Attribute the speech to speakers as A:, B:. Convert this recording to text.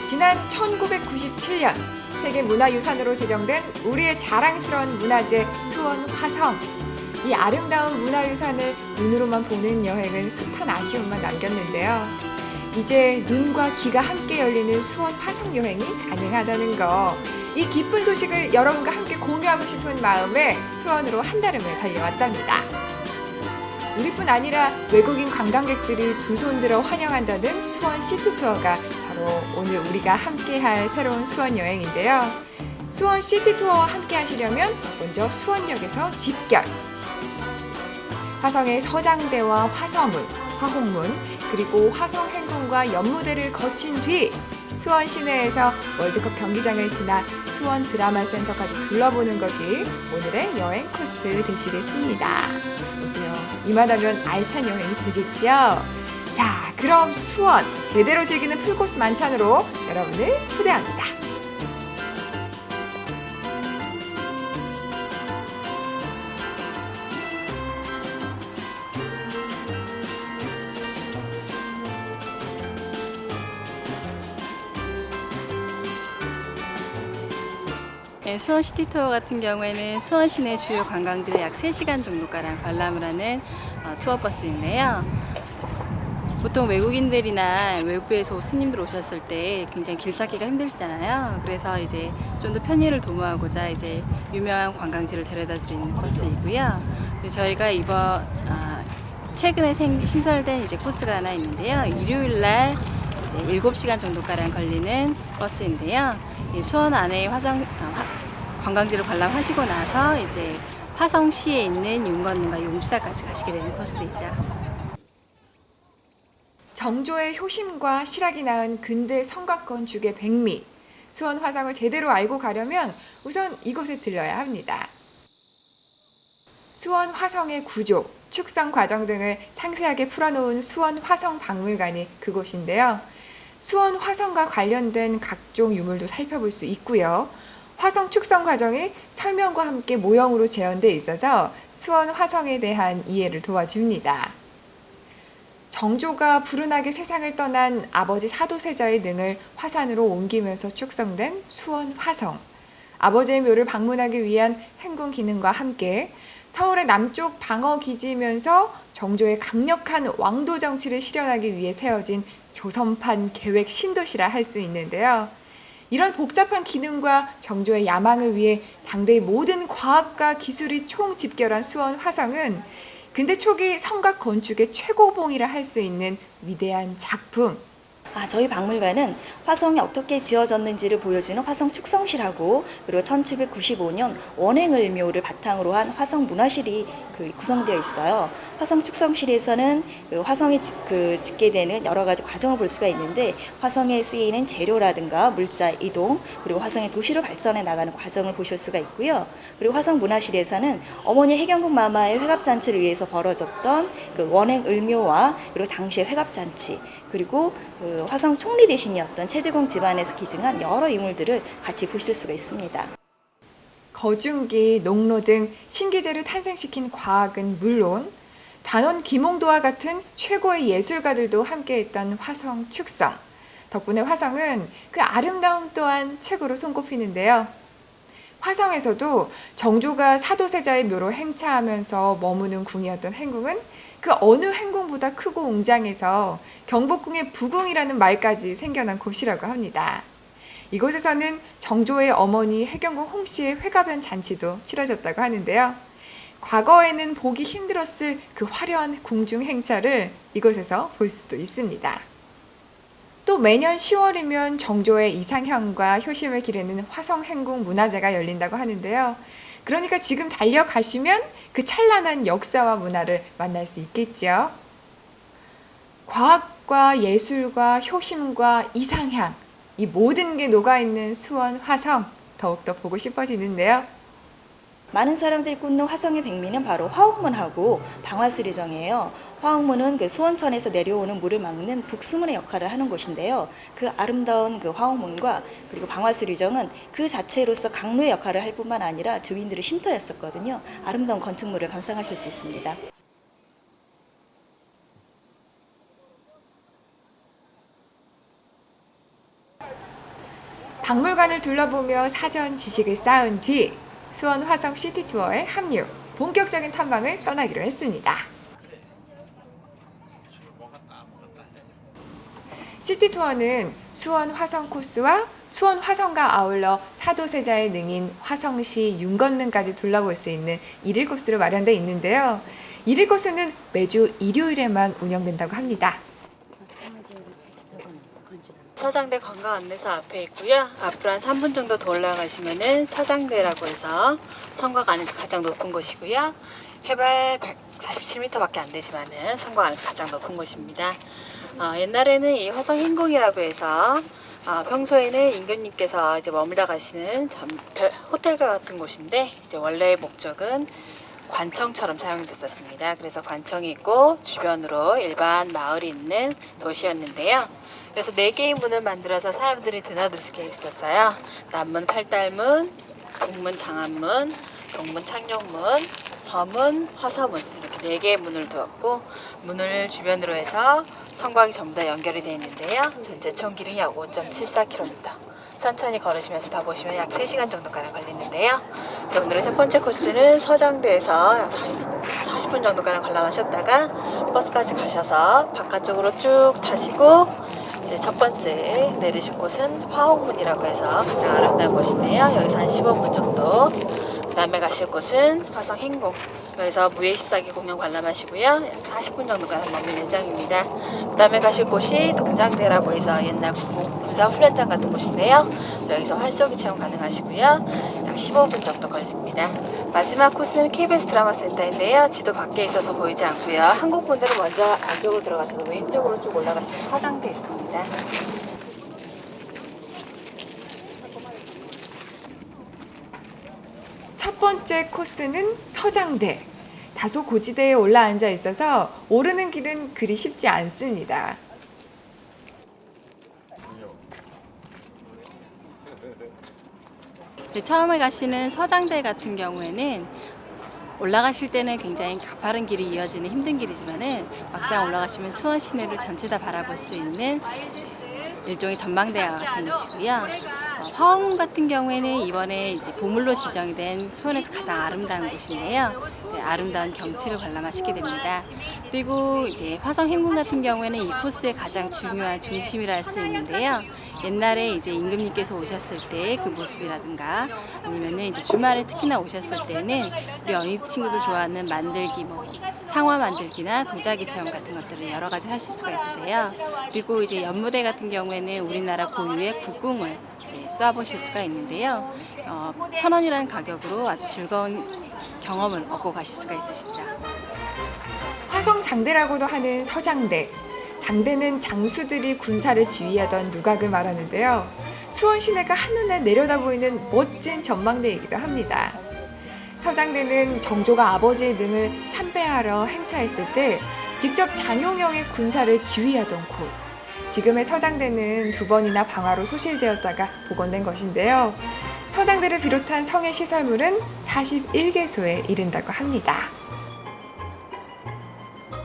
A: 지난 1997년 세계문화유산으로 지정된 우리의 자랑스러운 문화재 수원 화성. 이 아름다운 문화유산을 눈으로만 보는 여행은 숱한 아쉬움만 남겼는데요. 이제 눈과 귀가 함께 열리는 수원 화성 여행이 가능하다는 거. 이 기쁜 소식을 여러분과 함께 공유하고 싶은 마음에 수원으로 한달음을 달려왔답니다. 우리뿐 아니라 외국인 관광객들이 두 손 들어 환영한다는 수원 시티투어가 바로 오늘 우리가 함께할 새로운 수원 여행인데요. 수원 시티투어와 함께 하시려면 먼저 수원역에서 집결. 화성의 서장대와 화서문, 화홍문, 그리고 화성 행궁과 연무대를 거친 뒤 수원 시내에서 월드컵 경기장을 지나 수원 드라마 센터까지 둘러보는 것이 오늘의 여행 코스 되시겠습니다. 어때요? 이만하면 알찬 여행이 되겠죠? 자, 그럼 수원 제대로 즐기는 풀코스 만찬으로 여러분을 초대합니다.
B: 네, 수원 시티투어 같은 경우에는 수원 시내 주요 관광지를 약 3시간 정도가량 관람을 하는 투어버스인데요. 보통 외국인들이나 외부에서 손님들 오셨을 때 굉장히 길 찾기가 힘들잖아요. 그래서 이제 좀 더 편의를 도모하고자 이제 유명한 관광지를 데려다 드리는 버스이고요. 저희가 이번 최근에 신설된 이제 코스가 하나 있는데요. 일요일 날 이제 7시간 정도가량 걸리는 버스인데요. 이 수원 안에 관광지를 관람하시고 나서 이제 화성시에 있는 윤건능과 용시사까지 가시게 되는 코스이죠.
A: 정조의 효심과 실학이 낳은 근대 성곽 건축의 백미, 수원 화성을 제대로 알고 가려면 우선 이곳에 들러야 합니다. 수원 화성의 구조, 축성 과정 등을 상세하게 풀어놓은 수원 화성 박물관이 그곳인데요. 수원 화성과 관련된 각종 유물도 살펴볼 수 있고요. 화성 축성 과정이 설명과 함께 모형으로 재현돼 있어서 수원 화성에 대한 이해를 도와줍니다. 정조가 불운하게 세상을 떠난 아버지 사도세자의 능을 화산으로 옮기면서 축성된 수원 화성. 아버지의 묘를 방문하기 위한 행군 기능과 함께 서울의 남쪽 방어 기지이면서 정조의 강력한 왕도 정치를 실현하기 위해 세워진 조선판 계획 신도시라 할 수 있는데요. 이런 복잡한 기능과 정조의 야망을 위해 당대의 모든 과학과 기술이 총집결한 수원 화성은 근대 초기 성곽 건축의 최고봉이라 할 수 있는 위대한 작품.
C: 저희 박물관은 화성이 어떻게 지어졌는지를 보여주는 화성 축성실하고 그리고 1795년 원행을묘를 바탕으로 한 화성 문화실이 구성되어 있어요. 화성 축성실에서는 화성에 짓게 되는 여러 가지 과정을 볼 수가 있는데 화성에 쓰이는 재료라든가 물자 이동 그리고 화성의 도시로 발전해 나가는 과정을 보실 수가 있고요. 그리고 화성 문화실에서는 어머니 해경궁 마마의 회갑잔치를 위해서 벌어졌던 원행을묘와 그리고 당시의 회갑잔치 그리고 화성 총리 대신이었던 최재공 집안에서 기증한 여러 인물들을 같이 보실 수가 있습니다.
A: 거중기, 농로 등 신기제를 탄생시킨 과학은 물론 단원 김홍도와 같은 최고의 예술가들도 함께했던 화성 축성. 덕분에 화성은 그 아름다움 또한 최고로 손꼽히는데요. 화성에서도 정조가 사도세자의 묘로 행차하면서 머무는 궁이었던 행궁은 그 어느 행궁보다 크고 웅장해서 경복궁의 부궁이라는 말까지 생겨난 곳이라고 합니다. 이곳에서는 정조의 어머니 해경궁 홍씨의 회가변 잔치도 치러졌다고 하는데요. 과거에는 보기 힘들었을 그 화려한 궁중 행차를 이곳에서 볼 수도 있습니다. 또 매년 10월이면 정조의 이상형과 효심을 기리는 화성행궁 문화제가 열린다고 하는데요. 그러니까 지금 달려가시면 그 찬란한 역사와 문화를 만날 수 있겠죠. 과학과 예술과 효심과 이상향, 이 모든 게 녹아있는 수원 화성, 더욱더 보고 싶어지는데요.
C: 많은 사람들이 꽂는 화성의 백미는 바로 화옥문하고 방화수리정이에요. 화옥문은 수원천에서 내려오는 물을 막는 북수문의 역할을 하는 곳인데요. 그 아름다운 화옥문과 그리고 방화수리정은 그 자체로서 강로의 역할을 할 뿐만 아니라 주민들의 쉼터였었거든요. 아름다운 건축물을 감상하실 수 있습니다.
A: 박물관을 둘러보며 사전 지식을 쌓은 뒤 수원 화성 시티투어에 합류, 본격적인 탐방을 떠나기로 했습니다. 시티투어는 수원 화성 코스와 수원 화성과 아울러 사도세자의 능인 화성시 윤건능까지 둘러볼 수 있는 1일 코스로 마련되어 있는데요. 1일 코스는 매주 일요일에만 운영된다고 합니다.
B: 서장대 관광 안내소 앞에 있고요. 앞으로 한 3분 정도 더 올라가시면은 서장대라고 해서 성곽 안에서 가장 높은 곳이고요. 해발 147m밖에 안 되지만은 성곽 안에서 가장 높은 곳입니다. 옛날에는 이 화성 행궁이라고 해서 평소에는 임금님께서 이제 머물다 가시는 호텔과 같은 곳인데 이제 원래의 목적은 관청처럼 사용됐었습니다. 그래서 관청이 있고 주변으로 일반 마을이 있는 도시였는데요. 그래서 4개의 문을 만들어서 사람들이 드나들 수 있게 있었어요. 남문 팔달문, 북문 장안문, 동문 창녕문, 서문, 화서문 이렇게 4개의 문을 두었고 문을 주변으로 해서 성곽이 전부 다 연결이 되어 있는데요. 전체 총 길이 약 5.74km. 천천히 걸으시면서 다 보시면 약 3시간 정도가량 걸리는데요. 자, 오늘의 첫 번째 코스는 서장대에서 약 40분 정도가량 관람하셨다가 버스까지 가셔서 바깥쪽으로 쭉 타시고 이제 첫 번째 내리실 곳은 화옥문이라고 해서 가장 아름다운 곳인데요. 여기서 한 15분 정도. 그 다음에 가실 곳은 화성 행궁. 여기서 무예 14기 공연 관람하시고요. 약 40분 정도가량 머물 예정입니다. 그 다음에 가실 곳이 동장대라고 해서 옛날 군사 훈련장 같은 곳인데요. 여기서 활쏘기 체험 가능하시고요. 약 15분 정도 걸립니다. 마지막 코스는 KBS 드라마 센터인데요. 지도 밖에 있어서 보이지 않고요. 한국 분들은 먼저 안쪽으로 들어가셔서 왼쪽으로 쭉 올라가시면 서장대 있습니다.
A: 첫 번째 코스는 서장대. 다소 고지대에 올라앉아 있어서 오르는 길은 그리 쉽지 않습니다.
B: 처음에 가시는 서장대 같은 경우에는 올라가실 때는 굉장히 가파른 길이 이어지는 힘든 길이지만은 막상 올라가시면 수원 시내를 전체 다 바라볼 수 있는 일종의 전망대와 같은 곳이고요. 화옥문 같은 경우에는 이번에 이제 보물로 지정이 된 수원에서 가장 아름다운 곳인데요. 이제 아름다운 경치를 관람하시게 됩니다. 그리고 이제 화성 행궁 같은 경우에는 이 코스의 가장 중요한 중심이라 할 수 있는데요. 옛날에 이제 임금님께서 오셨을 때 그 모습이라든가 아니면은 이제 주말에 특히나 오셨을 때는 우리 어린이 친구들 좋아하는 만들기, 상화 만들기나 도자기 체험 같은 것들을 여러 가지 하실 수가 있으세요. 그리고 이제 연무대 같은 경우에는 우리나라 고유의 국궁을 쏘아보실 수가 있는데요. 1,000원이라는 가격으로 아주 즐거운 경험을 얻고 가실 수가 있으시죠.
A: 화성 장대라고도 하는 서장대. 장대는 장수들이 군사를 지휘하던 누각을 말하는데요. 수원 시내가 한눈에 내려다 보이는 멋진 전망대이기도 합니다. 서장대는 정조가 아버지의 능을 참배하러 행차했을 때 직접 장용영의 군사를 지휘하던 곳. 지금의 서장대는 2번이나 방화로 소실되었다가 복원된 것인데요. 서장대를 비롯한 성의 시설물은 41개소에 이른다고 합니다.